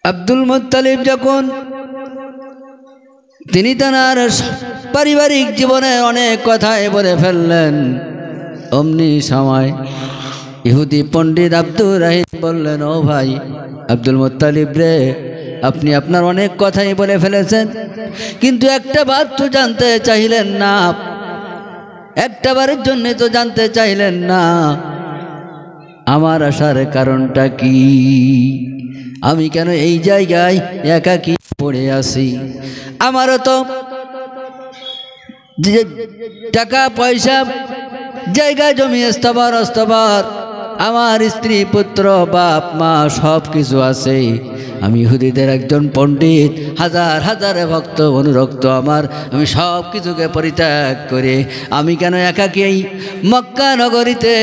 Abdul Muttalib যখন তিনি তার পারিবারিক জীবনে অনেক কথাই বলে ফেললেন, অমনি সময় ইহুদি পণ্ডিত আব্দুর রহিম বললেন, ও ভাই আব্দুল মুত্তালিব রে, আপনি আপনার অনেক কথাই বলে ফেলেছেন, কিন্তু একটা বার তো জানতে চাইলেন না, একটা বারের জন্য তো জানতে চাইলেন না আমার আসার কারণটা কি, আমি কেন এই জায়গায় একাকী পড়ে আছি। আমারও তো টাকা পয়সা জায়গা জমি স্তবর স্তবর, আমার স্ত্রী পুত্র বাপ মা সব কিছু আছে, আমি ইহুদিদের একজন পণ্ডিত, হাজার হাজার ভক্ত অনুরক্ত আমার, আমি সব কিছুকে পরিত্যাগ করে আমি কেন একাকী এই মক্কা নগরীতে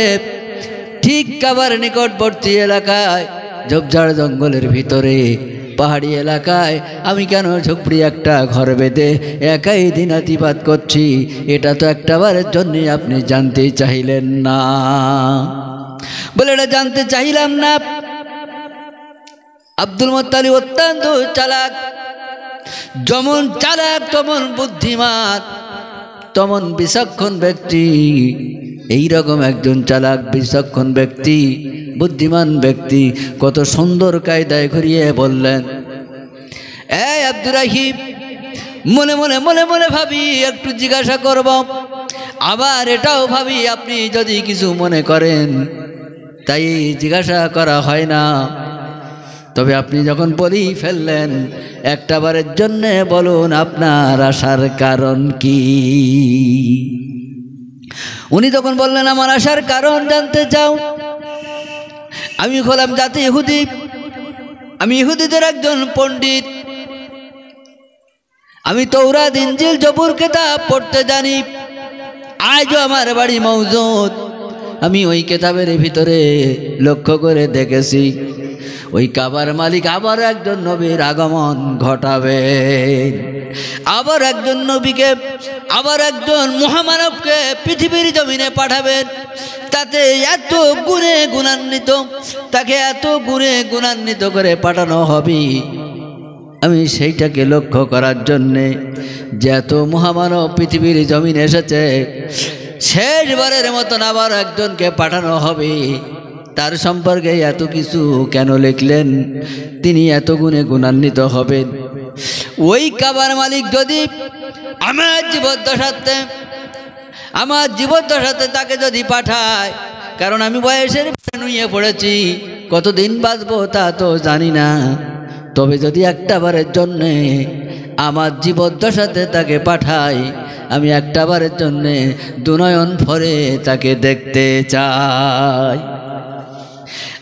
ঠিক কাবার নিকটবর্তী এলাকায় ঝোপঝাড় জঙ্গলের ভিতরে পাহাড়ি এলাকায় আমি কেন ঝুপড়ি একটা ঘর বেঁধে একাই দিনাতিপাত করছি, এটা তো একটা বারের জন্য আপনি জানতে চাইলেন না। বলে এটা জানতে চাইলাম না। আব্দুল মুত্তালিব অত্যন্ত চালাক, যেমন চালাক তেমন বুদ্ধিমান, তেমন বিচক্ষণ ব্যক্তি। এইরকম একজন চালাক বিচক্ষণ ব্যক্তি, বুদ্ধিমান ব্যক্তি কত সুন্দর কায়দায় ঘুরিয়ে বললেন, এই আব্দুর রহিম, মনে মনে মনে মনে ভাবি একটু জিজ্ঞাসা করব, আবার এটাও ভাবি আপনি যদি কিছু মনে করেন, তাই জিজ্ঞাসা করা হয় না। তবে আপনি যখন বলেই ফেললেন, একটা বারের জন্যে বলুন আপনার আসার কারণ কি। উনি তখন বললেন, আমার আসার কারণ জানতে চাও? আমি হলাম জাতি ইহুদি, আমি ইহুদিদের একজন পণ্ডিত, আমি তৌরাত ইনজিল জবুর কিতাব পড়তে জানি, আজও আমার বাড়ি মওজুদ। আমি ওই কিতাবের ভিতরে লক্ষ্য করে দেখেছি ওই কাবার মালিক আবার একজন নবীর আগমন ঘটাবেন, আবার একজন নবীকে, আবার একজন মহামানবকে পৃথিবীর জমিনে পাঠাবেন, তাতে এত গুণে গুণান্বিত, তাকে এত গুণে গুণান্বিত করে পাঠানো হবে। আমি সেইটাকে লক্ষ্য করার জন্যে যে এত মহামানব পৃথিবীর জমিনে এসেছে, শেষবারের মতন আবার একজনকে পাঠানো হবে, তার সম্পর্কে এত কিছু কেন লিখলেন? তিনি এত গুণে গুণান্বিত হবেন। ওই কাবার মালিক যদি আমার জীবদ্দশাতে তাকে যদি পাঠায়, কারণ আমি বয়সের নুয়ে পড়েছি, কতদিন বাঁচবো তা তো জানি না, তবে যদি একটা বারের জন্যে আমার জীবদ্দশাতে তাকে পাঠাই, আমি একটা বারের জন্যে দুনয়ন ভরে তাকে দেখতে চাই।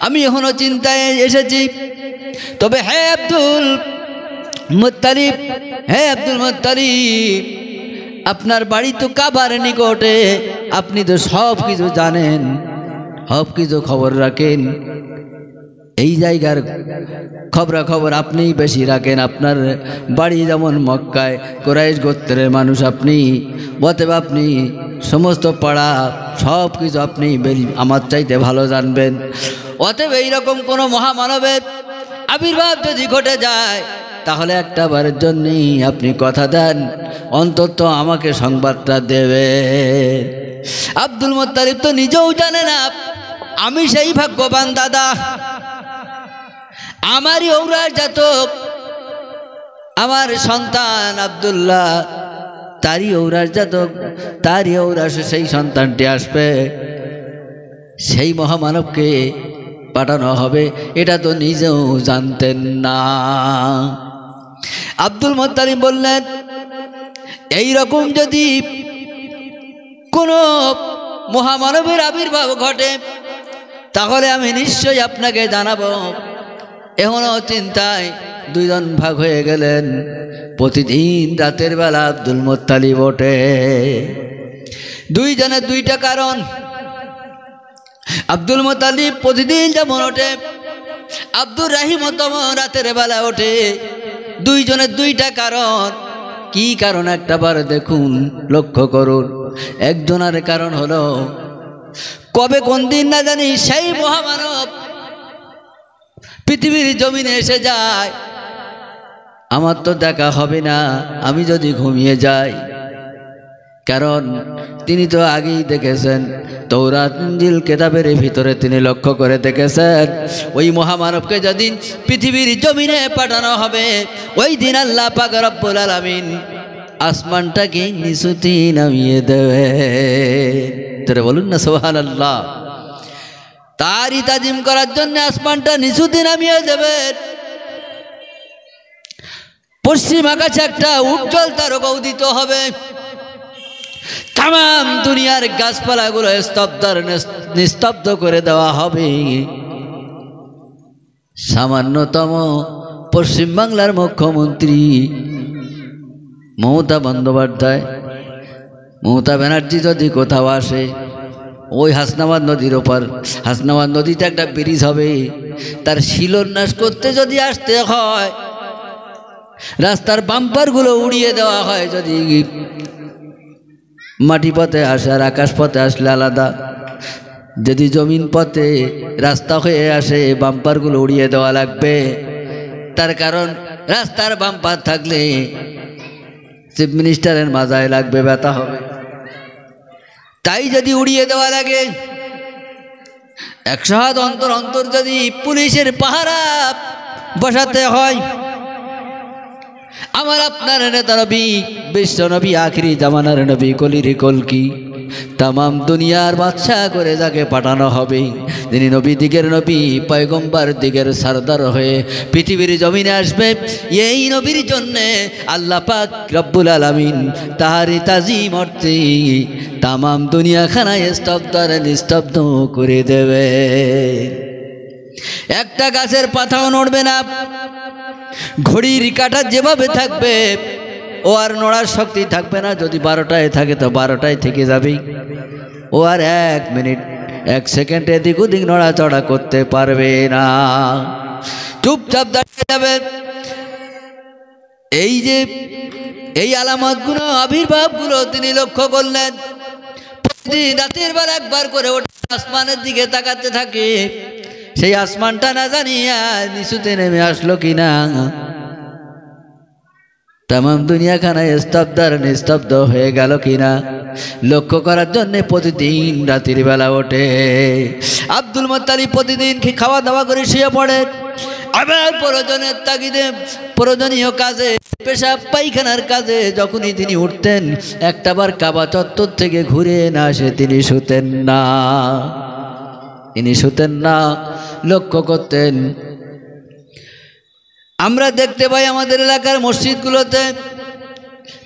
আমি এখনো চিন্তায় এসেছি। তবে হে আব্দুল মুত্তালিব, হে আব্দুল মুত্তালিব, আপনার বাড়ি তো কাবার নিকটে, আপনি তো সব কিছু জানেন, সব কিছু খবর রাখেন, এই জায়গার খবরাখবর আপনিই বেশি রাখেন। আপনার বাড়ি যেমন মক্কায়, কুরাইশ গোত্রের মানুষ আপনি, অতএব আপনি সমস্ত পাড়া সব কিছু আপনি আমার চাইতে ভালো জানবেন। অতএব এইরকম কোনো মহামানবের আবির্ভাব যদি ঘটে যায়, তাহলে একটা বারের জন্যই আপনি কথা দেন, অন্তত আমাকে সংবাদটা দেবে। আব্দুল মুত্তালিব তো নিজেও জানে না আমি সেই ভাগ্যবান দাদা, আমারই ঔরাস জাতক, আমার সন্তান আব্দুল্লাহ, তারই ঔরাস জাতক, তারই ঔরাসে সেই সন্তানটি আসবে, সেই মহামানবকে পাঠানো হবে, এটা তো নিজেও জানতেন না। আব্দুল মুত্তালিব বললেন, এইরকম যদি কোনো মহামানবের আবির্ভাব ঘটে, তাহলে আমি নিশ্চয়ই আপনাকে জানাবো। এখনও চিন্তায় দুইজন ভাগ হয়ে গেলেন। প্রতিদিন রাতের বেলা আব্দুল মুত্তালিব ওঠে, দুইজনের দুইটা কারণ। আব্দুল মুত্তালিব প্রতিদিন যেমন ওঠে, আব্দুর রহিম তেমন রাতের বেলা ওঠে, দুইজনের দুইটা কারণ। কি কারণ একটা বার দেখুন, লক্ষ্য করুন। একজনের কারণ হলো, কবে কোন দিন না জানি সেই মহামানব পৃথিবীর জমিনে এসে যায়, আমার তো দেখা হবে না আমি যদি ঘুমিয়ে যাই। কারণ তিনি তো আগেই দেখেছেন, তৌরাত ইনজিল কিতাবের ভিতরে তিনি লক্ষ্য করে দেখেছেন, ওই মহামানবকে যেদিন পৃথিবীর জমিনে পাঠানো হবে, ওই দিন আল্লাহ পাক রব্বুল আলামিন আসমানটাকে নিচুতে নামিয়ে দেবে। তোরা বলুন না সুবহানাল্লাহ। তারই তাজিম করার জন্য আসমানটা নিচুতে নামিয়ে দেবে। পশ্চিম আকাশে একটা উজ্জ্বল তারকা উদিত হবে, তাম দুনিয়ার গাছপালাগুলো নিস্তব্ধ করে দেওয়া হবে। সামান্যতম পশ্চিমবাংলার মুখ্যমন্ত্রী মমতা বন্দ্যোপাধ্যায়, মমতা ব্যানার্জি যদি কোথাও আসে, ওই হাসনাবাদ নদীর ওপর, হাসনাবাদ নদীতে একটা ব্রিজ হবে, তার শিলান্যাস করতে যদি আসতে হয়, রাস্তার বাম্পারগুলো উড়িয়ে দেওয়া হয়, যদি মাটি পথে আসে আর আকাশ পথে আসলে আলাদা, যদি জমিন পথে রাস্তা হয়ে আসে বাম্পারগুলো উড়িয়ে দেওয়া লাগবে। তার কারণ রাস্তার বাম্পার থাকলে চিফ মিনিস্টারের মাজায় লাগবে, ব্যথা হবে। তাই যদি উড়িয়ে দেওয়া লাগে, 100 হাত অন্তর অন্তর যদি পুলিশের পাহারা বসাতে হয়, আমার আপনার নেতা নবী, বিশ্ব নবী, আখিরি জামানার নবী, কলির কলকি, তামাম দুনিয়ার বাদশাহ করে যাকে পাঠানো হবে, যিনি নবী দিগের নবী, পয়গম্বর দিগের সরদার হয়ে পৃথিবীর জমিনে আসবে, এই নবীর জন্যে আল্লাহ পাক রব্বুল আলামিন তাহারি তাজিম অর্থে তামাম দুনিয়াখানায় নিস্তব্ধ করে দেবে। একটা গাছের পাতাও নড়বে না, ঘড়ির কাঁটা যেভাবে থাকবে ও আর নড়ার শক্তি থাকবে না। যদি 12টায় থাকে তো 12টায় থেকে যাবেই, ও আর 1 মিনিট 1 সেকেন্ড এদিক ওদিক নড়াচড়া করতে পারবে না, চুপচাপ দাঁড়িয়ে যাবে। এই যে এই আলামতগুলো, আবির্ভাবগুলো তিনি লক্ষ্য করলেন। প্রতিদিন রাতের বেলা একবার করে ওঠে, আসমানের দিকে তাকাতে থাকে, সেই আসমানটা না জানিয়া নিচুতে নেমে আসলো কিনা, তামাম দুনিয়াখানায় নিস্তব্ধ হয়ে গেল কিনা লক্ষ্য করার জন্য প্রতিদিন রাতের বেলা ওঠে। আব্দুল মুত্তালিব প্রতিদিন খাওয়া দাওয়া করে শুয়ে পড়ে, আবার প্রয়োজনের তাগিদে প্রয়োজনীয় কাজে, পেশাব পায়খানার কাজে যখনই তিনি উঠতেন, একটাবার কাবা চত্বর থেকে ঘুরে না আসে তিনি শুতেন না, লক্ষ্য করতেন। আমরা দেখতে পাই আমাদের এলাকার মসজিদগুলোতে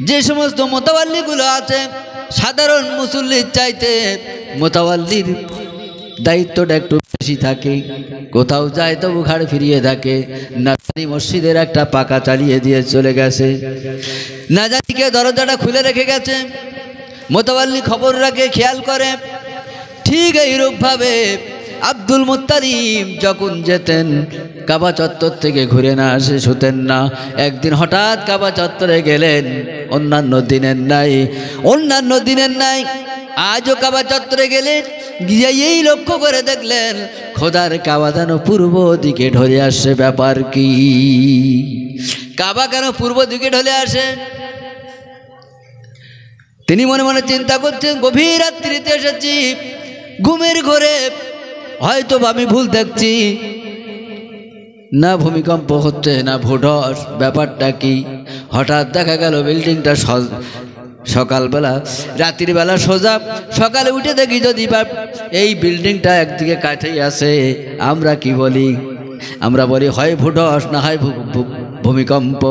যে সমস্ত মোতাওয়াল্লিগুলো আছে, সাধারণ মুসল্লির চাইতে মোতাওয়াল্লির দায়িত্বটা একটু বেশি থাকে। কোথাও যায় তবু ঘাড় ফিরিয়ে থাকে, না জানি মসজিদের একটা পাকা চালিয়ে দিয়ে চলে গেছে, না জানি কে দরজাটা খুলে রেখে গেছে। মোতাওয়াল্লি খবর রাখে, খেয়াল করে। ঠিক এইরূপভাবে আব্দুল মুত্তালিব যখন যেতেন, কাবা চত্বর থেকে ঘুরে না আসে শুতেন না। একদিন হঠাৎ কাবা চত্বরে গেলেন, অন্যান্য দিনের নাই আজও কাবা চত্বরে গেলেন, গিয়ে এই লক্ষ্য করে দেখলেন খোদার কাবা যেন পূর্ব দিকে ঢলে আসে। ব্যাপার কি? কাবা কেন পূর্ব দিকে ঢলে আসে? তিনি মনে মনে চিন্তা করছেন, গভীর রাত্রিতে এসেছি, ঘুমের ঘরে হয়তো আমি ভুল দেখছি, না ভূমিকম্প হচ্ছে না ভূধস, ব্যাপারটা কি? হঠাৎ দেখা গেল বিল্ডিংটা সকালবেলা, রাত্রির বেলা সোজা, সকালে উঠে দেখি যদি এই বিল্ডিংটা একদিকে কাঠেই আছে। আমরা কি বলি? আমরা বলি হয় ভূধস না হয় ভূমিকম্প,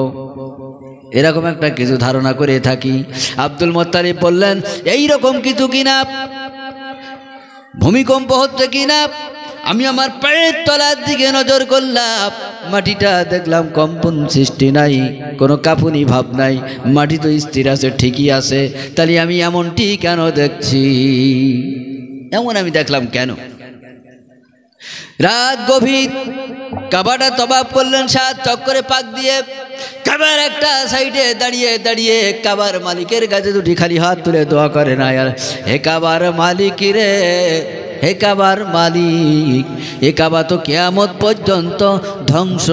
এরকম একটা কিছু ধারণা করে থাকি। আব্দুল মুত্তালিব বললেন, এইরকম কিছু কিনা, ভূমিকম্প হচ্ছে কিনা। আমি আমার পায়ের তলার দিকে নজর করলাম, মাটিটা দেখলাম কম্পন সৃষ্টি নাই, কোনো কাঁপুনি ভাব নাই, মাটি তো স্থির আছে, ঠিকই আছে। তাহলে আমি এমনটি কেন দেখছি? এমন আমি দেখলাম কেন? রাত গভীর, কাবাটা তবাব করলেন 7 চক্করে পাক দিয়ে। কাবার একটা সাইডে দাঁড়িয়ে কাবার মালিকের কাছে দুটি খালি হাত তুলে দোয়া করে, না হে কাবার মালিক রে, হে কাবার মালিক, এ কাবা তো কিয়ামত পর্যন্ত ধ্বংস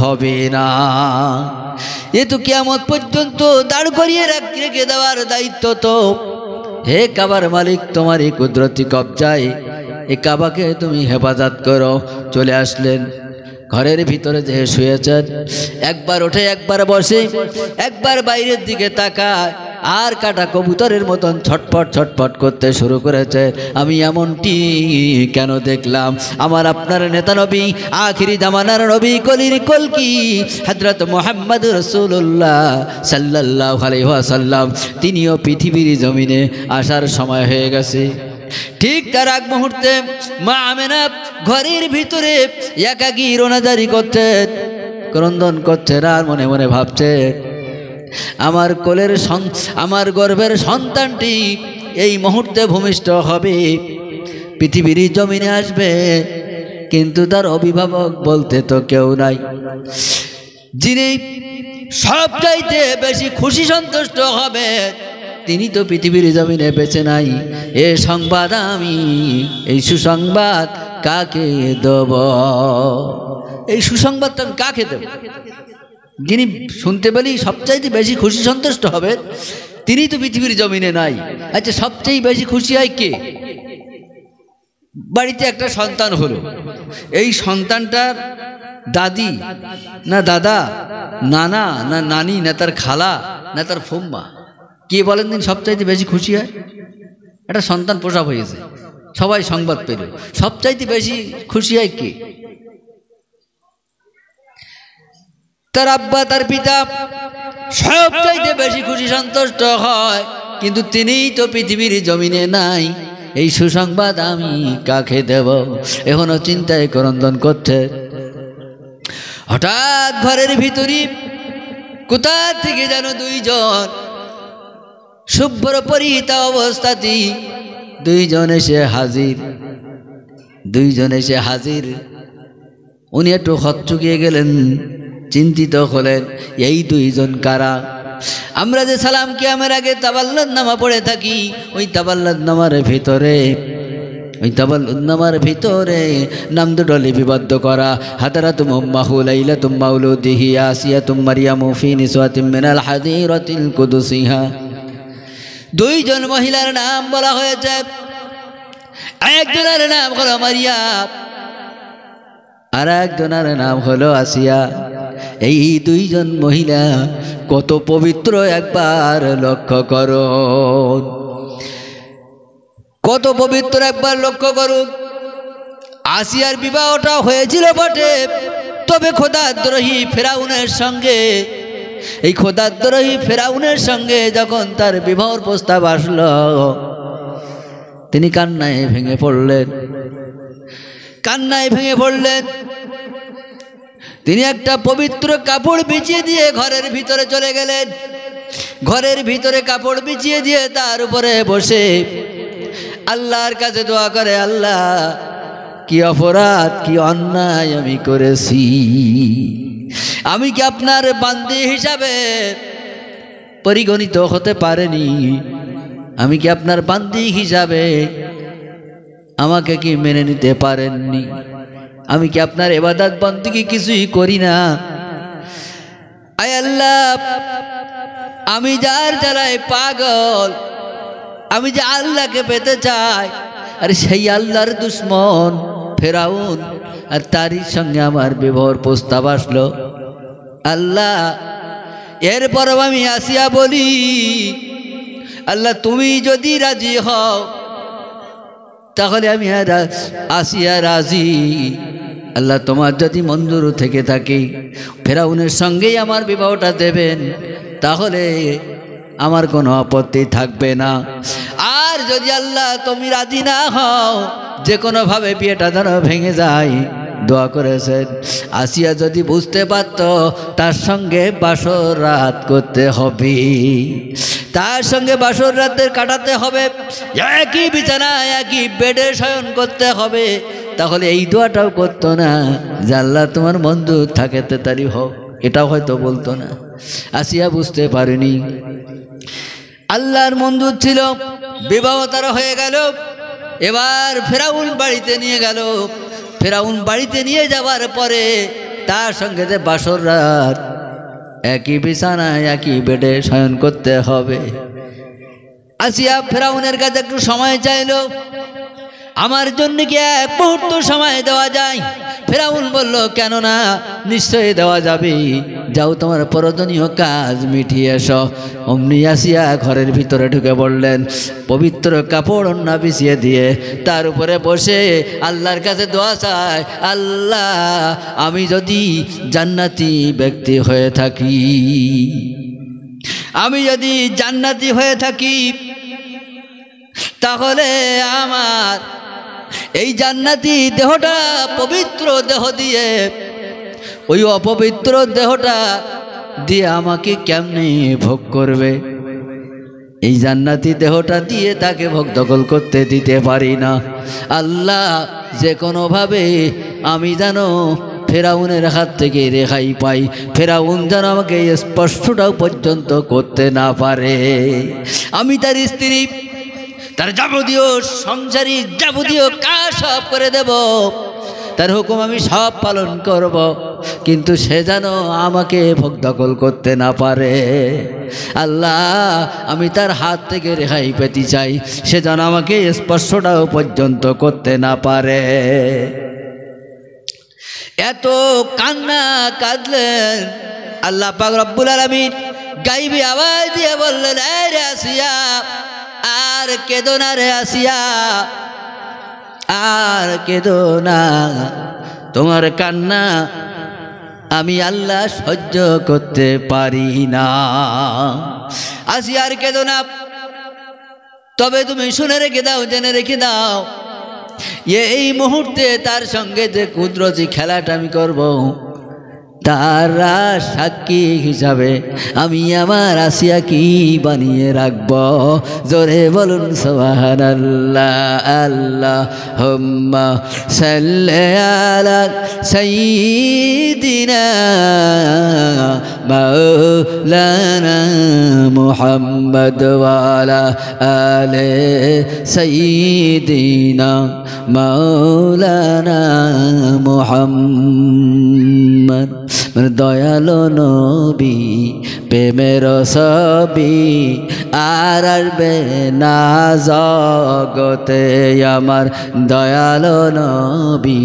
হবে না, এ তো কিয়ামত পর্যন্ত দাঁড় করিয়ে রেখে দেওয়ার দায়িত্ব তো হে কাবার মালিক তোমারই কুদরতি কবজায়, এ কাবাকে তুমি হেফাজত করো। চলে আসলেন ঘরের ভিতরে যে শুয়েছেন, একবার ওঠে একবার বসে, একবার বাইরের দিকে তাকায়, আর কাটা কবুতরের মতন ছটফট ছটফট করতে শুরু করেছে। আমি এমনটি কেন দেখলাম? আমার আপনার নেতা নবী, আখিরি জামানার নবী, কলির কলকি হযরত মুহাম্মদ রাসূলুল্লাহ সাল্লাল্লাহু আলাইহি ওয়াসাল্লাম, তিনিও পৃথিবীর জমিনে আসার সময় হয়ে গেছে। ঠিক তার আগ মুহূর্তে মা আমেনা ঘরের ভিতরে একাকী রোনাজারি করতেন, ক্রন্দন করছেন, আর মনে মনে ভাবছে আমার কোলের আমার গর্ভের সন্তানটি এই মুহূর্তে ভূমিষ্ঠ হবে, পৃথিবীর জমিনে আসবে, কিন্তু তার অভিভাবক বলতে তো কেউ নাই। যিনি সবচাইতে বেশি খুশি সন্তুষ্ট হবে তিনি তো পৃথিবীর জমিনে বেঁচে নাই। এ সংবাদ আমি, এই সুসংবাদ কাকে দেব? এই সুসংবাদটা আমি কাকে দেব? যিনি শুনতে পেলেই সবচাইতে বেশি খুশি সন্তুষ্ট হবে তিনি তো পৃথিবীর জমিনে নাই। আচ্ছা, সবচেয়ে বেশি খুশি হয় কে? বাড়িতে একটা সন্তান হলো, এই সন্তানটার দাদি না দাদা, নানা না নানি, না তার খালা, না তার ফুম্মা, কে বলেন দিন সবচাইতে বেশি খুশি হয়? একটা সন্তান প্রসব হয়েছে, সবাই সংবাদ পেল, সবচাইতে বেশি খুশি হয় কে? তার আব্বা, তার পিতা সবচাইতে বেশি খুশি সন্তুষ্ট হয়, কিন্তু তিনিই তো পৃথিবীর জমিনে নাই। এই সুসংবাদ আমি কাকে দেব? এখনো চিন্তায় ক্রন্দন করছে। হঠাৎ ঘরের ভিতরে কোথা থেকে যেন দুইজন শুভ্র পরিহিতা অবস্থাতেই দুইজন এসে হাজির। উনি একটু হকচকিয়ে গেলেন, চিন্তিত হলেন, এই দুইজন কারা? আমরা যে সালাম কিয়ামের আগে তাবাল্লাদ নামা পড়ে থাকি, ওই তাবাল্লাদ নামার ভিতরে নাম দুটো লিপিবদ্ধ করা, হাদারাতুম উম্মাহু লাইলাতুম মাউলুদিহি আসিয়াতুম মারইয়ামু ফি নিসওয়াতিম মিনাল হাদিরাতিল কুদুসিহা। দুইজন মহিলার নাম বলা হয়েছে, একজনের নাম হলো মারিয়াম, আর একজনের নাম হলো আসিয়া। এই দুইজন মহিলা কত পবিত্র একবার লক্ষ্য করো, কত পবিত্র একবার লক্ষ্য করুন। আসিয়ার বিবাহটা হয়েছিল বটে, তবে খোদাদ্রোহী ফেরাউনের সঙ্গে, এই খোদাদ্রোহী ফেরাউনের সঙ্গে যখন তার বিবাহর প্রস্তাব আসলো, তিনি কান্নায় ভেঙে পড়লেন। তিনি একটা পবিত্র কাপড় বিছিয়ে দিয়ে ঘরের ভিতরে চলে গেলেন। ঘরের ভিতরে কাপড় বিছিয়ে দিয়ে তার উপরে বসে আল্লাহর কাছে দোয়া করে, আল্লাহ কি অপরাধ, কি অন্যায় আমি করেছি, আমি কি আপনার বান্দী হিসাবে পরিগণিত হতে পারেনি? আমি কি আপনার বান্দী হিসাবে আমাকে কি মেনে নিতে পারেননি? আমি কি আপনার ইবাদত বন্দেগী কিছুই করি না? আয় আল্লাহ, আমি যার জ্বালায় পাগল, আমি যে আল্লাহকে পেতে চাই, আর সেই আল্লাহর দুশ্মন ফেরাউন, আর তারই সঙ্গে আমার বিবাহর প্রস্তাব আসলো। আল্লাহ, এরপরও আমি আসিয়া বলি, আল্লাহ তুমি যদি রাজি হও তাহলে আমি আসিয়া রাজি। আল্লাহ তোমার যদি মঞ্জুর থেকে থাকে ফেরাউনের সঙ্গেই আমার বিবাহটা দেবেন, তাহলে আমার কোনো আপত্তি থাকবে না। আর যদি আল্লাহ তুমি রাজি না হও, যে কোনোভাবে বিয়েটা যেন ভেঙে যায়, দোয়া করেছেন। আসিয়া যদি বুঝতে পারত তার সঙ্গে বাসর রাত করতে হবে, তার সঙ্গে বাসর রাতে কাটাতে হবে, একই বিছানায় একই বেডে শয়ন করতে হবে, তাহলে এই দোয়াটাও করতো না যে আল্লাহ তোমার মঞ্জুর থাকে তারি হোক, এটাও হয়তো বলতো না। আসিয়া বুঝতে পারেনি, আল্লাহর মঞ্জুর ছিল, বিবাহ তার হয়ে গেল। এবার ফেরাউন বাড়িতে নিয়ে গেল। ফেরাউন বাড়িতে নিয়ে যাওয়ার পরে তার সঙ্গে যে বাসর রাত, একই বিছানায় একই বেডে শয়ন করতে হবে। আসিয়া ফেরাউনের কাছে একটু সময় চাইলো, আমার জন্য কি এক মুহূর্ত সময় দেওয়া যায়? ফেরাউন বলল, কেন না, নিশ্চয়ই দেওয়া যাবে, যাও তোমার প্রয়োজনীয় কাজ মিটিয়ে এসো। অমনি আসিয়া ঘরের ভিতরে ঢুকে পড়লেন, পবিত্র কাপড় ওড়না বিছিয়ে দিয়ে তার উপরে বসে আল্লাহর কাছে দোয়া চায়, আল্লাহ আমি যদি জান্নাতি ব্যক্তি হয়ে থাকি, আমি যদি জান্নাতি হয়ে থাকি, তাহলে আমার এই জান্নাতি দেহটা পবিত্র দেহ দিয়ে ওই অপবিত্র দেহটা দিয়ে আমাকে কেমনে ভোগ করবে? এই জান্নাতি দেহটা দিয়ে তাকে ভোগ দখল করতে দিতে পারি না। আল্লাহ যে কোনোভাবে আমি যেন ফেরাউনের হাত থেকে রেহাই পাই, ফেরাউন যেন আমাকে স্পর্শটাও পর্যন্ত করতে না পারে। আমি তার স্ত্রী, তার যাবতীয় সংসারী যাবতীয় কাজ সব করে দেব, তার হুকুম আমি সব পালন করব, কিন্তু সে যেন আমাকে ভোগ দখল করতে না পারে। আল্লাহ আমি তার হাত থেকে রেহাই পেতে চাই, সে যেন আমাকে স্পর্শটাও পর্যন্ত করতে না পারে। এত কান্না কাঁদলেন। আল্লাহ পাক রব্বুল আলামিন গাইবী আওয়াজ দিয়ে বললেন, এই রে আসিয়া, আর কেঁদো না রে আসিয়া, আর কেঁদো না, তোমার কান্না আমি আল্লাহ সহ্য করতে পারি না। আসিয়া আর কেঁদো না, তবে তুমি শুনে রেখে দাও, জেনে রেখে দাও, এই মুহূর্তে তার সঙ্গে যে কুদরতি খেলাটা আমি করব, তার সাক্ষী হিসাবে আমি আমার আসিয়া কি বানিয়ে রাখব। জোরে বলুন সুবহানাল্লাহ। আল্লাহুম্মা সাল্লি আলা সাইয়্যিদিনা মাওলানা মুহাম্মদ ওয়া আলা আলি সাইয়্যিদিনা মাওলানা মুহাম্মদ। দয়ালো নবী প্রেমের ছবি আর আসবে না জগতে আমার, দয়ালো নবী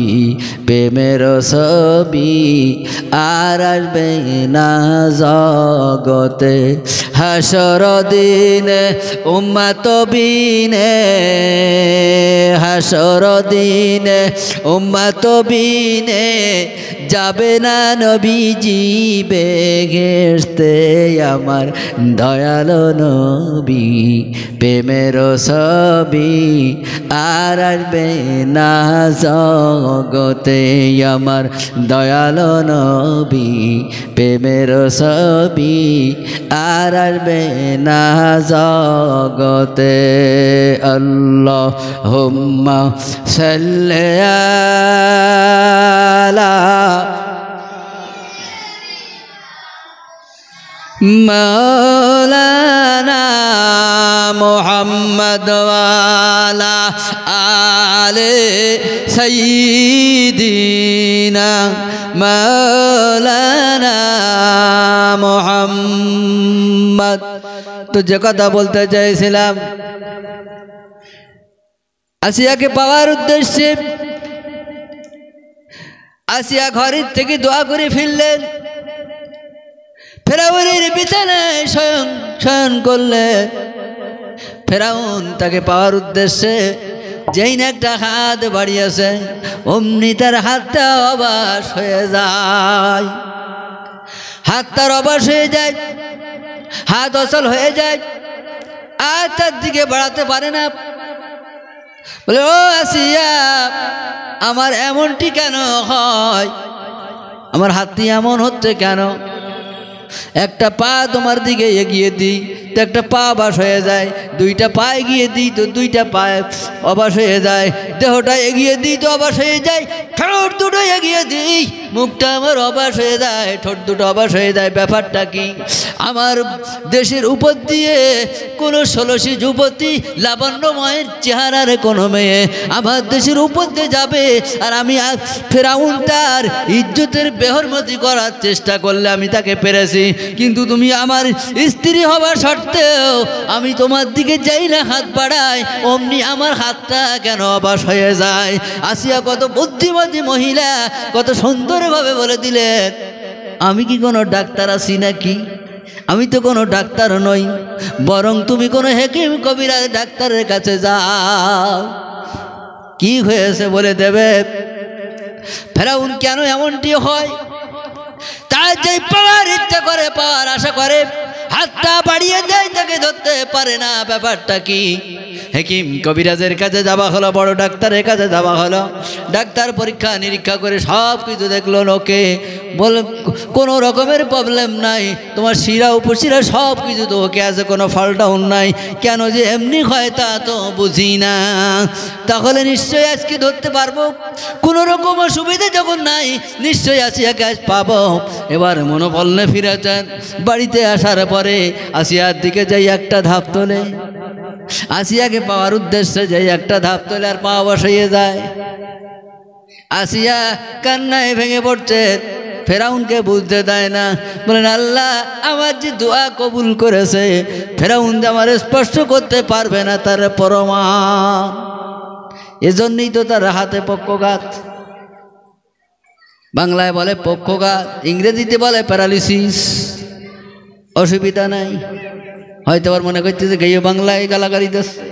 প্রেমের ছবি আর আসবে না জগতে। হাসর দিনে উম্মত বিনে, হাসর দিনে উম্মত বিনে যাবে না নবীজি বেহেশতে আমার, দয়ালো নবী প্রেমের ছবি আর আসবে না জগতে আমার, দয়ালো নবী প্রেমের ছবি আর আসবে না জগতে। আল্লাহুম্মা সাল্লি আলা মাওলানা মুহাম্মদ ওয়া আলা আলি সাইয়্যিদিনা মাওলানা মুহাম্মদ। তো যে কথা বলতে চাইছিলাম, আসিয়াকে পাওয়ার উদ্দেশ্যে আসিয়া ঘরের থেকে দোয়া করে ফিরলেন, ফেরাউনের বিছানায় শয়ন করলেন। ফেরাউন তাকে পাওয়ার উদ্দেশ্যে যেই না একটা হাত বাড়িয়েছে, অমনি তার হাতটা অবাস হয়ে যায়, হাত তার অবাস হয়ে যায়, হাত অচল হয়ে যায়, আর তার দিকে বাড়াতে পারে না। বলে, ও আসিয়া, আমার এমনটি কেন হয়? আমার হাতটি এমন হচ্ছে কেন? একটা পা তোমার দিকে এগিয়ে দিই, তো একটা পা অবাস হয়ে যায়, দুইটা পা এগিয়ে দিই তো দুইটা পা অবাস হয়ে যায়, দেহটা এগিয়ে দিই তো অবাস হয়ে যায়, ঠোঁট দুটো এগিয়ে দিই মুখটা আমার অবাস হয়ে যায়, ঠোঁট দুটো অবাস হয়ে যায়। ব্যাপারটা কি? আমার দেশের উপর দিয়ে কোনো ষোলশী যুবতী লাবণ্যময়ের চেহারার কোনো মেয়ে আমার দেশের উপর দিয়ে যাবে, আর আমি ফেরাউন তার ইজ্জতের বেহরমতি করার চেষ্টা করলে আমি তাকে পেরেছি, কিন্তু তুমি আমার স্ত্রী হবার সত্ত্বেও আমি তোমার দিকে যাই না হাত বাড়াই, অমনি আমার হাতটা কেন অবাস হয়ে যায়? আসিয়া কত বুদ্ধিমতী মহিলা কত সুন্দরভাবে বলে দিলেন, আমি কি কোনো ডাক্তার আছি নাকি? আমি তো কোনো ডাক্তার নই, বরং তুমি কোনো হেকিম কবিরাজ ডাক্তারের কাছে যাও, কি হয়েছে বলে দেবে। ফেরাউন কেন এমনটি হয়? তার যে পাওয়ার ইচ্ছা করে, পাওয়ার আশা করে, হাতটা বাড়িয়ে দেয়, তাকে ধরতে পারে না। ব্যাপারটা কি? হেকিম কবিরাজের কাছে যাওয়া হলো, বড় ডাক্তারের কাছে যাওয়া হলো, ডাক্তার পরীক্ষা নিরীক্ষা করে সব কিছু দেখলো, লোকে বলে কোনো রকমের প্রবলেম নাই, তোমার শিরা উপশিরা সব কিছু তো ওকে আছে, কোনো ফল ডাউন নাই, কেন যে এমনি হয় তা তো বুঝি না। তাহলে নিশ্চয়ই আজকে ধরতে পারবো, কোনো রকম অসুবিধা যখন নাই নিশ্চয়ই আসিয়াকে আজ পাবো। এবার মনোবলে ফিরেছেন, বাড়িতে আসার পরে আসিয়ার দিকে যাই একটা ধাপ তোলে, আসিয়াকে পাওয়ার উদ্দেশ্যে যাই একটা ধাপ তোলে, আর পা বসাইয়ে যায়। আসিয়া কান্নায় ভেঙে পড়ছে, ফেরাউনকে বুঝতে দেয় না, বলেন আল্লাহ আমার যে দোয়া কবুল করেছে, ফেরাউন যে আমার স্পর্শ করতে পারবে না তার প্রমাণ। এজন্যই তো তার হাতে পক্ষঘাত, বাংলায় বলে পক্ষঘাত, ইংরেজিতে বলে প্যারালিসিস। অসুবিধা নাই, হয়তো আবার মনে করছে যে গেয়ে বাংলায় গালাগালি দিচ্ছে,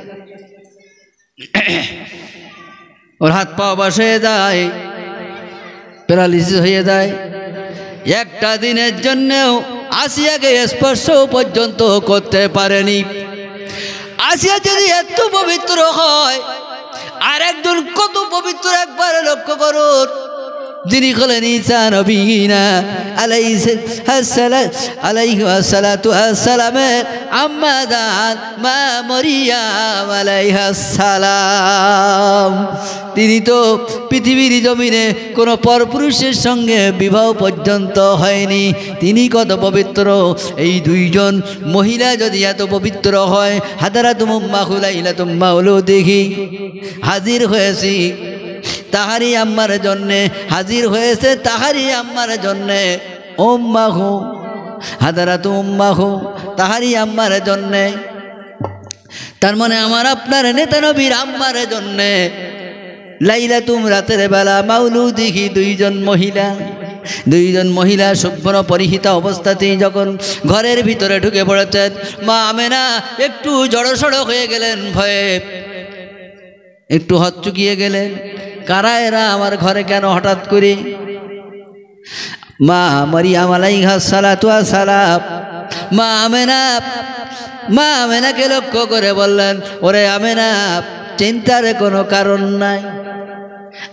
ওর হাত পা অবশ হয়ে যায়, প্যারালিসিস হয়ে যায়। একটা দিনের জন্যেও আসিয়াকে স্পর্শ পর্যন্ত করতে পারেনি। আসিয়া যদি এত পবিত্র হয়, আর একজন কত পবিত্র একবার লক্ষ্য করুন, যিনি হলেন ঈসা নবীনা আলাইহি আসসালাতু আসসালামের আম্মা জান মা মরিয়ম আলাইহাস সালাম। তিনি তো পৃথিবীর জমিনে কোনো পরপুরুষের সঙ্গে বিবাহ পর্যন্ত হয়নি, তিনি কত পবিত্র। এই দুইজন মহিলা যদি এত পবিত্র হয়, হাদারাতুম উম্মাহু লাইলাতুম মাউলুদিহি, হাজির হয়েছি তাহারি আম্মার জন্যে, হাজির হয়েছে তাহারি আম্মার জন্যে, উম্মাহু হাদারাতু উম্মাহু তাহারি আম্মার জন্যে। তার মানে আমার আপনার নেতা নবীর আম্মার জন্যে লাইলাতুম রাতের বেলা মাউলুদিহি দুইজন মহিলা শুভ্র পরিহিতা অবস্থাতেই যখন ঘরের ভিতরে ঢুকে পড়েছেন, মা আমেনা একটু জড়সড় হয়ে গেলেন, ভয়ে একটু হচ্চকিয়ে গেলেন, কারা এরা আমার ঘরে কেন হঠাৎ করে? মা মরিয়ম আলাইহাস সালাতু ওয়াস সালাম মা আমেনাকে লক্ষ্য করে বললেন, ওরে আমেনা, চিন্তার কোনো কারণ নাই,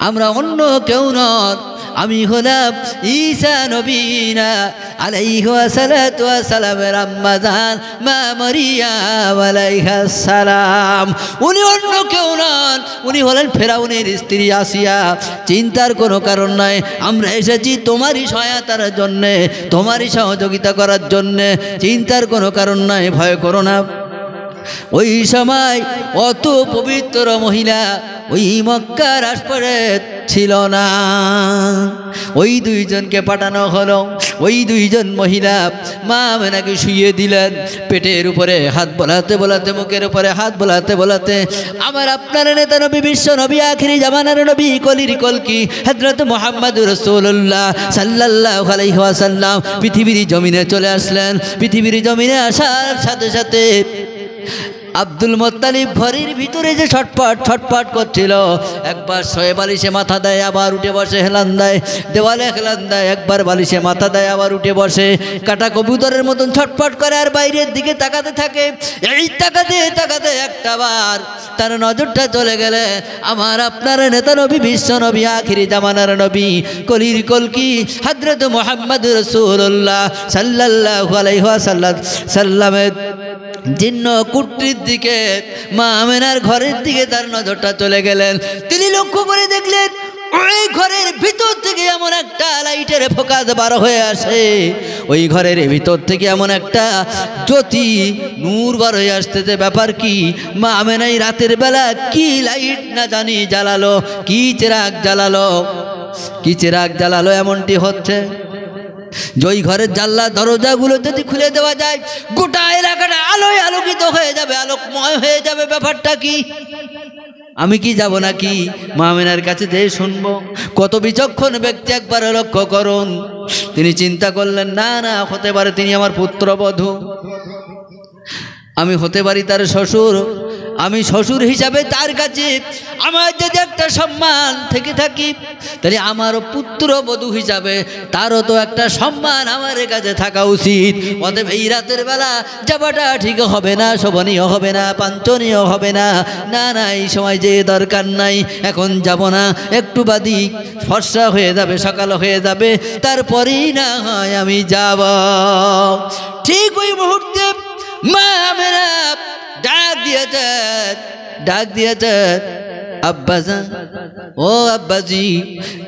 আমরা অন্য কেউ নয়, আমি হলাম ঈসা নবীনা আলাইহি সালাতু ওয়াস সালামের আম্মা জান মা মরিয়ম আলাইহাস সালাম। উনি অন্য কেউ নন, উনি হলেন ফেরাউনের স্ত্রী আসিয়া। চিন্তার কোনো কারণ নাই, আমরা এসেছি তোমারই সহায়তার জন্যে, তোমারই সহযোগিতা করার জন্যে, চিন্তার কোনো কারণ নাই, ভয় করো না। ওই সময় অত পবিত্র মহিলা ওই মক্কার আশপাশে ছিল না। ওই দুইজনকে পাঠানো হলো, ওই দুইজন মহিলা মা আমেনাকে শুইয়ে দিলেন, পেটের উপরে হাত বোলাতে বোলাতে, মুখের উপরে হাত বোলাতে বোলাতে আমার আপনার নেতা নবী, বিশ্ব নবী, আখিরি জামানার নবী, কলির কলকি হযরত মুহাম্মদুর রাসূলুল্লাহ সাল্লাল্লাহু আলাইহি ওয়াসাল্লাম পৃথিবীর জমিনে চলে আসলেন। পৃথিবীর জমিনে আসার সাথে সাথে আব্দুল মুত্তালিব ঘরের ভিতরে যে ছটপট করছিল, একবার শোয়ে বালিশে মাথা দেয়, আবার উঠে বসে হেলান দেয়, দেওয়ালে হেলান দেয়, একবার বালিশে মাথা দেয়, আবার উঠে বসে, কাটা কবুতরের মতন ছটপট করে আর বাইরের দিকে তাকাতে থাকে। এই তাকাতে তাকাতে একটা বার তার নজরটা চলে গেলে আমার আপনার নেতা নবী, বিশ্ব নবী, আখিরি জামানার নবী, কলির কলকি হযরত মুহাম্মদুর রাসূলুল্লাহ সাল্লাল্লাহু আলাইহি ওয়াসাল্লামের জীর্ণ কুটির দিকে, মা আমেনার ঘরের দিকে তার নজরটা চলে গেলেন। তিনি লক্ষ্য করে দেখলেন ওই ঘরের ভিতর থেকে এমন একটা লাইটের ফোকাস বার হয়ে আসে, ওই ঘরের ভিতর থেকে এমন একটা জ্যোতি নূর বার হয়ে আসতেছে। ব্যাপার কি? মা আমেনাই রাতের বেলা কি লাইট না জানি জ্বালালো, কি চিরাগ জ্বালালো, এমনটি হচ্ছে যে ওই ঘরের জানলা দরজাগুলো যদি খুলে দেওয়া যায় গোটা এলাকাটা আলোয় আলোকিত হয়ে যাবে, আলোকময় হয়ে যাবে। ব্যাপারটা কি? আমি কি যাব নাকি? মা আমেনার কাছে যেয়ে শুনবো। কত বিচক্ষণ ব্যক্তি, একবার লক্ষ্য করুন। তিনি চিন্তা করলেন, না না, হতে পারে তিনি আমার পুত্রবধূ, আমি হতে পারি তার শ্বশুর। আমি শ্বশুর হিসাবে তার কাছে আমার যদি একটা সম্মান থেকে থাকি, তাহলে আমারও পুত্রবধূ হিসাবে তারও তো একটা সম্মান আমার কাছে থাকা উচিত। অতএব এই রাতের বেলা যাবাটা ঠিক হবে না, শোভনীয় হবে না, বাঞ্ছনীয় হবে না। না না, এই সময় যে দরকার নাই, এখন যাব না, একটু বাদই ফর্সা হয়ে যাবে, সকাল হয়ে যাবে, তারপরেই না হয় আমি যাব। ঠিক ওই মুহূর্তে মা আমেনা ডাক দিয়েছেন, আব্বাজান, ও আব্বাজি,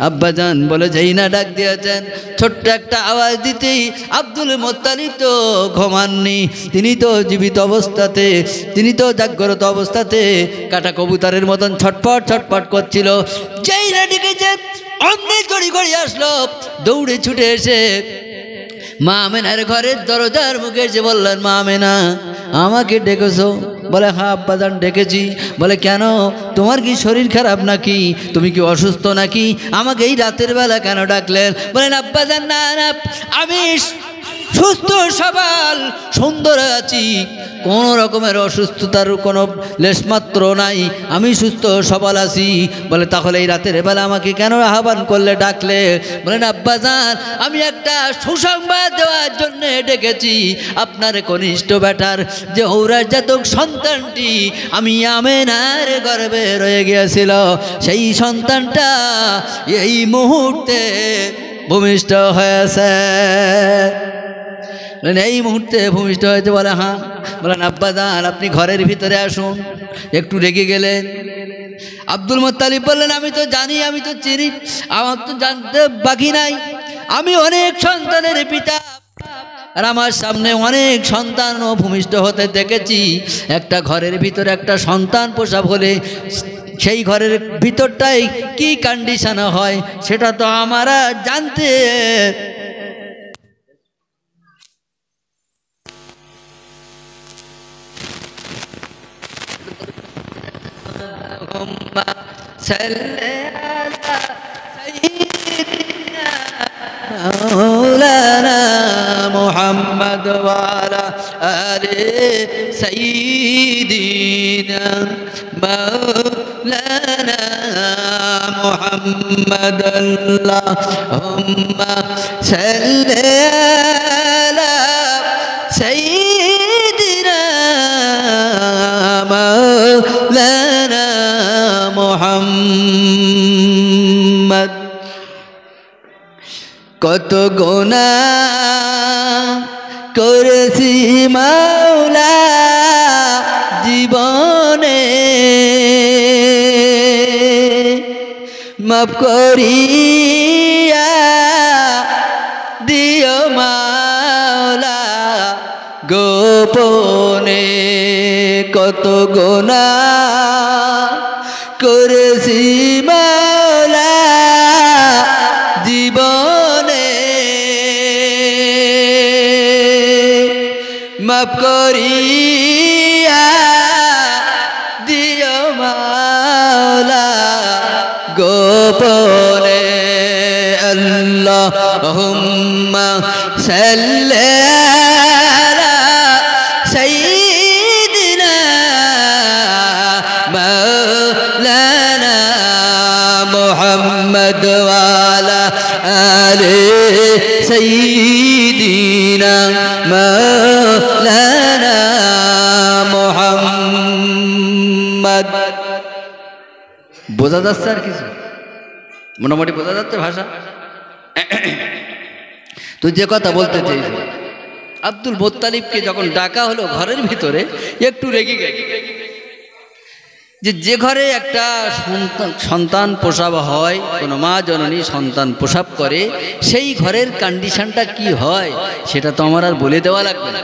আব্বাজান বলে যেই না ডাক দিয়েছেন, ছোট্ট একটা আওয়াজ দিতেই আব্দুল মুত্তালিব তো ঘুমাননি, তিনি তো জীবিত অবস্থাতে, তিনি তো জাগ্রত অবস্থাতে কাটা কবুতরের মতন ছটপট করছিল। যেই না ডেকেছেন অমনি গড়ি আসলো, দৌড়ে ছুটে এসে মা আমেনার ঘরের দরজার মুখে এসে বললেন, মা আমেনা, আমাকে ডেকেছো? বলে, হ্যাঁ আব্বাজান ডেকেছি। বলে, কেন? তোমার কি শরীর খারাপ নাকি? তুমি কি অসুস্থ নাকি? আমাকে এই রাতের বেলা কেন ডাকলেন? বলেন, আব্বাজান না না, আমি সুস্থ সবল সুন্দর আছি, কোনো রকমের অসুস্থতার কোনো লেশমাত্র নাই, আমি সুস্থ সবল আছি। বলে, তাহলে এই রাতের বেলা আমাকে কেন আহ্বান করলে, ডাকলে? বলেন, আব্বাজান, আমি একটা সুসংবাদ দেওয়ার জন্য ডেকেছি। আপনার কনিষ্ঠ বেটার যে ঔরজাতক সন্তানটি আমি আমেনার গর্ভে রয়ে গিয়েছিল, সেই সন্তানটা এই মুহূর্তে ভূমিষ্ঠ হয়েছে। এই মুহূর্তে ভূমিষ্ঠ হয়েছে? বলে, হ্যাঁ। বলেন, আব্বাজান আপনি ঘরের ভিতরে আসুন। একটু রেগে গেলেন। আব্দুল মুত্তালিব বললেন, আমি তো জানি, আমি তো চিনি, আমার তো জানতে বাকি নাই, আমি অনেক সন্তানের পিতা, আর আমার সামনে অনেক সন্তানও ভূমিষ্ঠ হতে দেখেছি। একটা ঘরের ভিতরে একটা সন্তান প্রসব হলে সেই ঘরের ভিতরটাই কি কন্ডিশন হয় সেটা তো আমরা জানতে। مولانا محمد وعلى آل سيدنا مولانا محمد اللهم صل على سيدنا مولانا محمد। কত গুনাহ করেছি মাওলা জীবনে, মাফ করিয়া দিও মাওলা গোপনে। কত গুনাহ করেছি মাওলা জীবনে, মাফ করিয়া দিও মাওলা গোপনে। আল্লাহুম্মা সাল্লি আলা সাইয়্যিদিনা মাওলানা মুহাম্মদ ওয়া আলা আলি সাইয়্যিদিনা মাওলানা মুহাম্মদ। বোঝা যাচ্ছে আর কিছু? মোটামুটি বোঝা যাচ্ছে ভাষা? তুই যে কথা বলতে চাইছিস আব্দুল মুত্তালিবকে যখন ডাকা হলো ঘরের ভিতরে, একটু রেগে গেল যে ঘরে একটা সন্তান প্রসব হয়, কোনো মা জননী সন্তান প্রসব করে, সেই ঘরের কন্ডিশনটা কি হয় সেটা তো আমার আর বলে দেওয়া লাগবে না।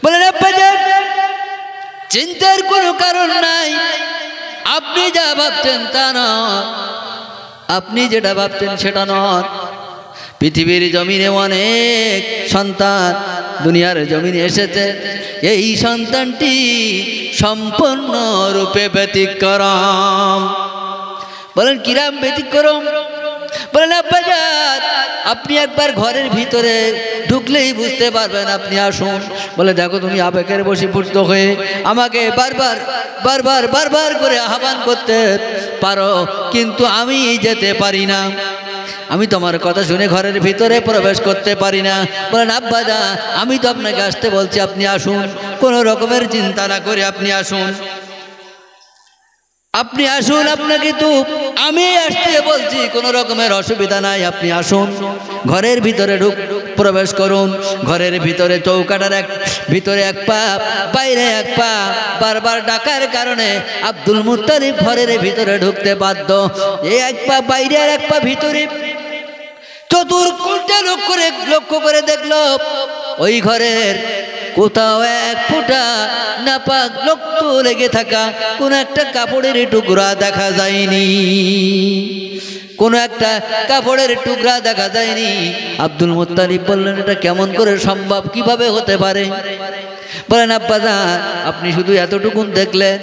বলেন আব্বাজান, চিন্তার কোনো কারণ নাই, আপনি যা ভাবছেন তা নয়, আপনি যেটা ভাবছেন সেটা নয়। পৃথিবীর জমিনে অনেক সন্তান দুনিয়ার জমিনে এসেছে, এই সন্তানটি সম্পূর্ণরূপে ব্যতিক্রম। বলেন কিরাম ব্যতিক্রম? বলেন আব্বাজান, আপনি একবার ঘরের ভিতরে ঢুকলেই বুঝতে পারবেন, আপনি আসুন। বলে দেখো, তুমি আবেগের বশীভূত হয়ে আমাকে বারবার বারবার বারবার করে আহ্বান করতে পারো, কিন্তু আমি যেতে পারি না, আমি তোমার কথা শুনে ঘরের ভিতরে প্রবেশ করতে পারি না। বলেন আব্বাজান, আমি তো আপনাকে আসতে বলছি, আপনি আসুন, কোনো রকমের চিন্তা না করে আপনি আসুন, আপনি আসুন, আপনাকে তো আমি আসতে বলছি, কোনো রকমের অসুবিধা নাই, আপনি আসুন, ঘরের ভিতরে প্রবেশ করুন। ঘরের ভিতরে চৌকাটার ভিতরে এক পা, বাইরে এক পা, বারবার ডাকার কারণে আব্দুল মুত্তালিব ঘরের ভিতরে ঢুকতে বাধ্য। এই এক পা বাইরে আর এক পা ভিতরে, চতুর্দিকে লক্ষ্য করে দেখলো ওই ঘরের কোথাও এক ফোঁটা নাপাক রক্ত লেগে থাকা কোন একটা কাপড়ের টুকরা দেখা যায়নি, কোন একটা কাপড়ের টুকরা দেখা যায়নি। আব্দুল মুত্তালিব বললেন, এটা কেমন করে সম্ভব, কিভাবে হতে পারে? বলেন আব্বাজান, আপনি শুধু এতটুকুন দেখলেন?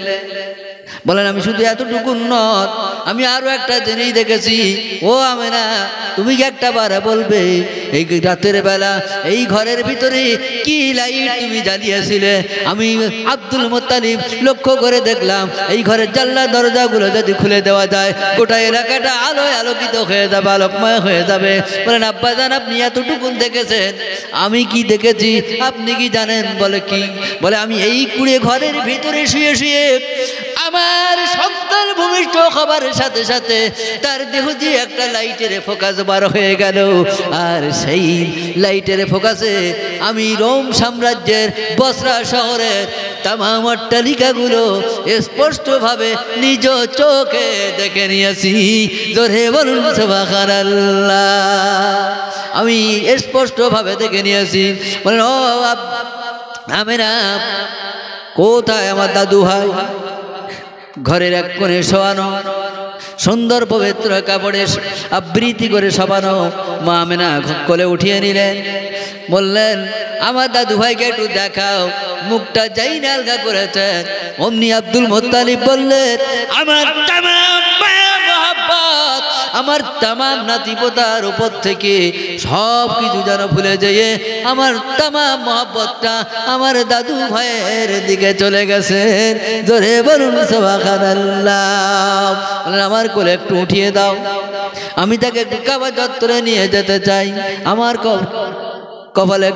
বলেন আমি শুধু এতটুকুন নয়, আমি আরো একটা জিনিস দেখেছি। ও আমেনা, তুমি কি একটা বার বলবে এই রাতের বেলা এই ঘরের ভিতরে কি লাইট তুমি জ্বালিয়েছিলে? আমি আব্দুল মুত্তালিব লক্ষ্য করে দেখলাম এই ঘরের জানলা দরজাগুলো যদি খুলে দেওয়া যায়, গোটা এলাকাটা আলোয় আলোকিত হয়ে যাবে, আলোকময় হয়ে যাবে। বলেন আব্বাজান, আপনি এতটুকুন দেখেছেন, আমি কি দেখেছি আপনি কি জানেন? বলে কি? বলে আমি এই কুড়ে ঘরের ভিতরে শুয়ে শুয়ে আমার সন্তান ভূমিষ্ঠ হবার সাথে সাথে তার দেহ দিয়ে একটা লাইটের ফোকাস বার হয়ে গেল, আর সেই লাইটের ফোকাসে আমি রোম সাম্রাজ্যের বসরা শহরের তামাম অট্টালিকাগুলো স্পষ্টভাবে নিজ চোখে দেখে নিয়েছি। জোরে বলুন সুবহানাল্লাহ। আমি স্পষ্টভাবে দেখে নিয়েছি। বলেন ও আমেনা, কোথায় আমার দাদু ভাই? ঘরের এক কোণে শোয়ানো, সুন্দর পবিত্র কাপড়ে আবৃত্তি করে শোয়ানো। মা আমেনা কোলে উঠিয়ে নিলেন, বললেন আমার দাদু ভাইকে একটু দেখাও। মুখটা যাই না আলগা করেছেন, অমনি আব্দুল মুত্তালিব বললেন, আমার তামাম মহব্বত, আমার তামাম নাতিপোতার উপর থেকে সব কিছু যেন ভুলে যেয়ে আমার তামাম মহব্বতটা আমার দাদু ভাইয়ের দিকে চলে গেছেন। জোরে বলুন সুবহানাল্লাহ। আমার কোলে একটু উঠিয়ে দাও, আমি তাকে একটু কাবা চত্বরে নিয়ে যেতে চাই, আমার কপালে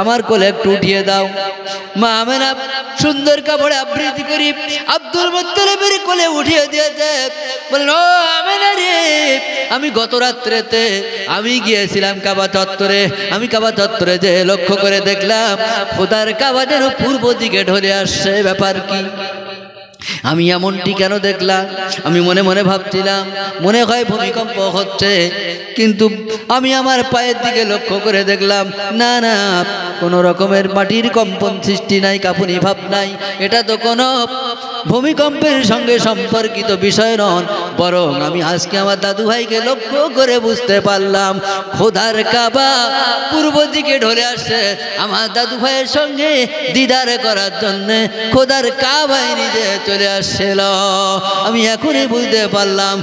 আমার কোলে একটু উঠিয়ে দাও। মা আমেনা সুন্দর কাপড়ে আবৃত্তি করি আব্দুল মুত্তালিবের কোলে উঠিয়ে দিয়েছে। বললেন ও আমেনা রে, আমি গত রাত্রেতে আমি গিয়েছিলাম কাবা চত্বরে, আমি কাবা চত্বরে যে লক্ষ্য করে দেখলাম খোদার কাবা যেন পূর্ব দিকে ঢলে আসছে, ব্যাপার কি? আমি এমনটি কেন দেখলাম? আমি মনে মনে ভাবছিলাম মনে হয় ভূমিকম্প হচ্ছে, কিন্তু আমি আমার পায়ের দিকে লক্ষ্য করে দেখলাম না না, কোনো রকমের মাটির কম্পন সৃষ্টি নাই, কাঁপুনি ভাব নাই। এটা তো কোনো ভূমিকম্পের সঙ্গে সম্পর্কিত বিষয় নয়, বরং আমি আজকে আমার দাদু ভাইকে লক্ষ্য করে বুঝতে পারলাম খোদার কাবা পূর্ব দিকে ঢলে আসছে। আমার দাদু ভাইয়ের সঙ্গে দিদার করার জন্য খোদার কাবায় নিজে চলে আসছিল। আমি এখনই বুঝতে পারলাম,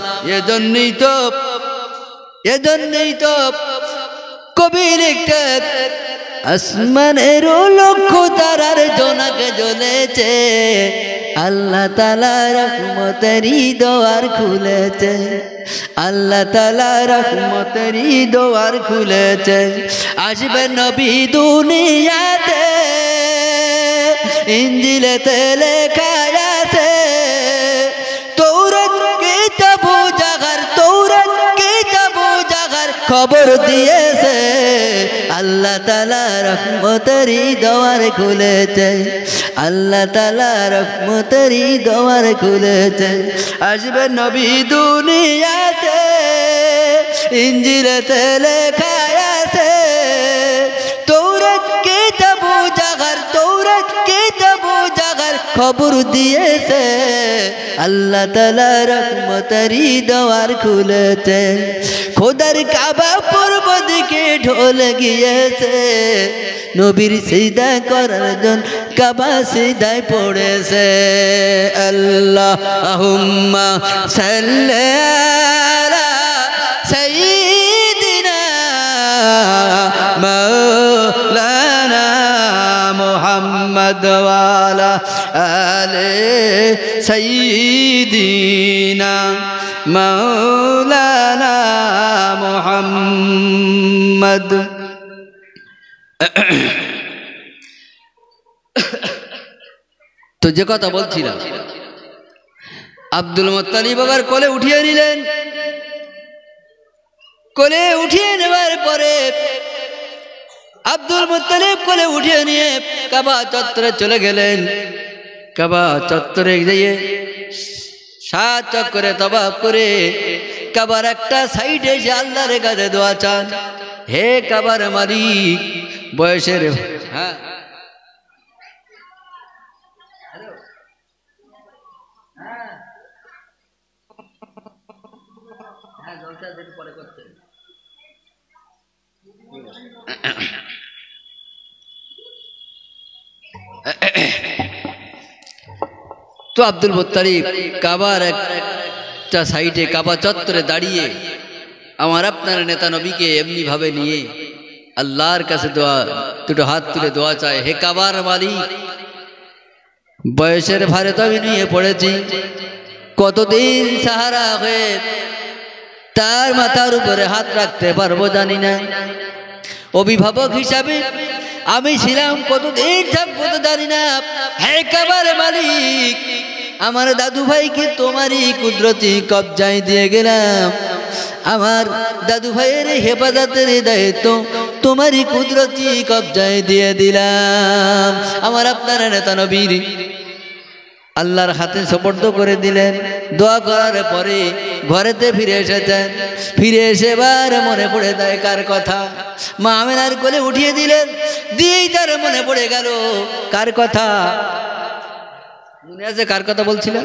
এজন্যই তো কবি লিখতে আসমানের লক্ষ্য তারার জোনাকে জ্বলেছে, আল্লাহ তাআলা রহমতেরই দোয়ার খুলেছে, আল্লাহ তাআলা রহমতেরই দোয়ার খুলেছে। আসবে নবী দুনিয়াতে, ইনজিলেতে লেখা আছে, তৌরাত কিতাবু জাগার, তৌরাত কিতাবু জাগার খবর দিয়েছে, আল্লাহ আল্লাহ তাআলা রহমতেরই দোয়ার খুলেছে, আল্লাহ তাআলা রহমতেরই দোয়ার খুলেছে। আসবে নবী দুনিয়াতে, ইনজিলেতে লেখা আছে, তৌরাত কিতাবু জাগার, তৌরাত কিতাবু জাগার খবর দিয়েছে, আল্লাহ তাআলা রহমতেরই দোয়ার খুলেছে। খোদার কাবা পূর্ব দিকে ঢলে গিয়েছে, নবীর সিজদা করার জন্য কাবা সিজদায় পড়েছে। আল্লাহুম্মা সাল্লি আলা সাইয়্যিদিনা মাওলানা মুহাম্মদ ওয়া আলা আলি সাইয়্যিদিনা মাওলানা মুহাম্মদ। তো যে কথা বলছিলাম, আব্দুল মুত্তালিব আবার কোলে উঠিয়ে নিলেন। কোলে উঠিয়ে নেবার পরে আব্দুল মুত্তালিব কোলে উঠিয়ে নিয়ে কাবা চত্বরে চলে গেলেন। কাবা চত্বরে গিয়ে 7 চক্করে তওয়াফ করে কাবার একটা সাইডে এসে আল্লাহর কাছে দোয়া চান, হে কাবার মালিক, বয়সের হ্যাঁ তো আব্দুল মুত্তালিব কাবার একটা সাইডে কাবা চত্বরে দাঁড়িয়ে আমার আপনার নেতা নবীকে এমনি ভাবে নিয়ে আল্লাহর কাছে দোয়া, দুটো হাত তুলে দোয়া চায়, হে কাবার মালিক, বয়সের ভারে তো আমি নিয়ে পড়েছি, কতদিন সাহারা হয়ে তার মাথার উপরে হাত রাখতে পারবো জানি না, অভিভাবক হিসাবে আমি ছিলাম কতদিন থাকবো তো জানি না, হে কাবার মালিক, আমার দাদু ভাইকে তোমারই কুদরতি কবজায় দিয়ে গেলাম, আমার দাদু ভাইয়ের হেফাজতের দায়িত্ব তোমারই কুদরতি কবজায় দিয়ে দিলাম। আমার আপনার নেতা নবীর আল্লাহর হাতে সুপর্দ করে দিলেন। দোয়া করার পরে ঘরেতে ফিরে এসেছেন। ফিরে এসে এবার মনে পড়ে যায় কার কথা, মা আমেনার কোলে উঠিয়ে দিলেন। দিয়েই তার মনে পড়ে গেল কার কথা, মনে আছে কার কথা বলছিলেন?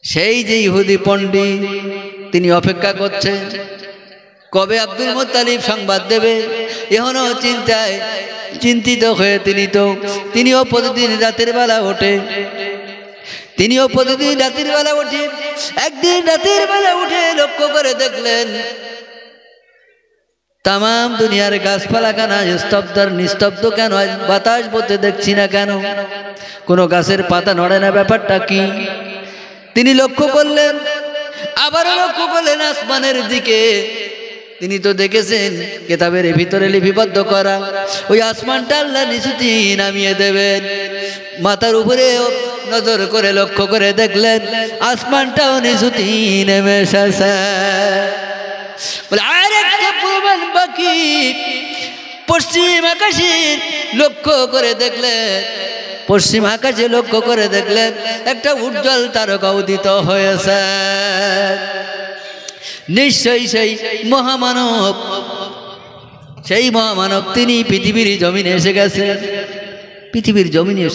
সেই যে ইহুদি পণ্ডিত, তিনি অপেক্ষা করছেন কবে আব্দুল মুত্তালিব সংবাদ দেবে। এখনো চিন্তায় চিন্তিত হয়ে তিনিও প্রতিদিন রাতের বেলা ওঠে, একদিন রাতের বেলা উঠে লক্ষ্য করে দেখলেন তামাম দুনিয়ার গাছপালা কেন নিস্তব্ধ কেন, বাতাস বলতে দেখছি না কেন, কোনো গাছের পাতা নড়ে না, ব্যাপারটা কি? তিনি লক্ষ্য করলেন, আবারও লক্ষ্য করলেন আসমানের দিকে। তিনি তো দেখেছেন কিতাবের ভিতরে লিপিবদ্ধ করা, ওই আসমানটা আল্লাহ নিচুতি নামিয়ে দেবেন। মাথার উপরে নজর করে লক্ষ্য করে দেখলেন আসমানটাও নিচুতি নেমে এসেছে। বলে আরেকটা প্রমাণ বাকি, পশ্চিম আকাশে লক্ষ্য করে দেখলেন একটা উজ্জ্বল তারকা উদিত হয়েছে। নিশ্চয়ই সেই মহামানব তিনি পৃথিবীর জমিনে এসে গেছে,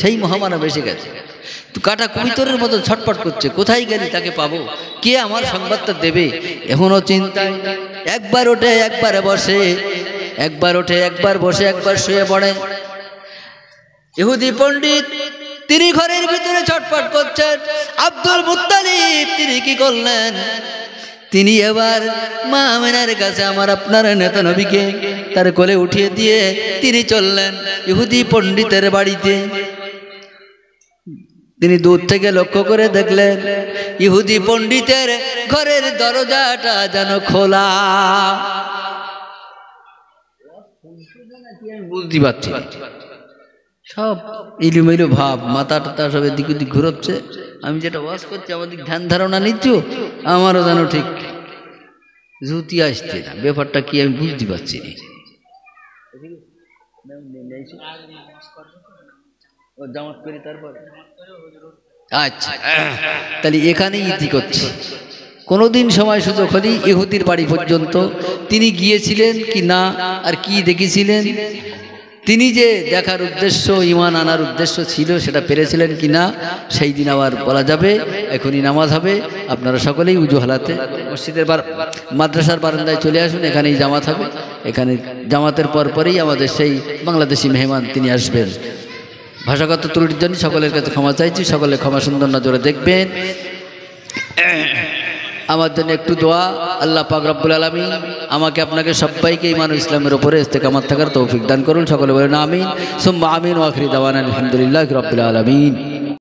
সেই মহামানব এসে গেছে। তো কাটা কবিতরের মতো ছটপট করছে, কোথায় গেলি তাকে পাবো, কে আমার সংবাদটা দেবে। এখনো চিন্তায় একবার ওঠে একবার বসে, একবার শুয়ে পড়ে। ইহুদি পণ্ডিত তিনি ঘরের ভিতরে ছটপট করছেন। আব্দুল মুত্তালিব তিনি কি করলেন, তিনি এবার মা আমেনার কাছে আমার আপনার নেতা নবীকে তার কোলে উঠিয়ে দিয়ে তিনি চললেন ইহুদি পণ্ডিতের বাড়িতে। তিনি দূর থেকে লক্ষ্য করে দেখলেন ইহুদি পণ্ডিতের ঘরের দরজাটা যেন খোলা। বুঝতে পারছি সব ইলুমিলু ভাব, মাথা টাথা সব এদিক ওদিক ঘুরোচ্ছে। আমি যেটা ওয়াজ করছি আমার দিক ধ্যান ধারণা নিচ্ছ, আমারও যেন ঠিক জুতি আসছে না, ব্যাপারটা কি আমি বুঝতে পারছি না। জামাত করি তারপর আচ্ছা তাহলে এখানেই ইতি করছে কোনোদিন সময় সুযোগ হলেই ইহুদির বাড়ি পর্যন্ত তিনি গিয়েছিলেন কি না আর কি দেখেছিলেন তিনি যে দেখার উদ্দেশ্য ঈমান আনার উদ্দেশ্য ছিল সেটা পেরেছিলেন কি না সেই দিন আবার বলা যাবে এখনই নামাজ হবে আপনারা সকলেই উজু হালাতে মসজিদের মাদ্রাসার বারান্দায় চলে আসুন এখানেই জামাত হবে এখানে জামাতের পরপরই আমাদের সেই বাংলাদেশি মেহমান তিনি আসবেন ভাষাগত ত্রুটির জন্য সকলের কাছে ক্ষমা চাইছি সকলে ক্ষমা সুন্দর নজরে দেখবেন আমার জন্য একটু দোয়া আল্লাহ পাক রব্বুল আলামিন আমাকে আপনাকে সবাইকে ঈমান ও ইসলামের উপরে ইস্তেকামাত থাকার তৌফিক দান করুন সকলে বলেন আমিন সুম্মা আমিন ওয়া আখিরি দাওয়ানা আলহামদুলিল্লাহি রাব্বিল আলামিন।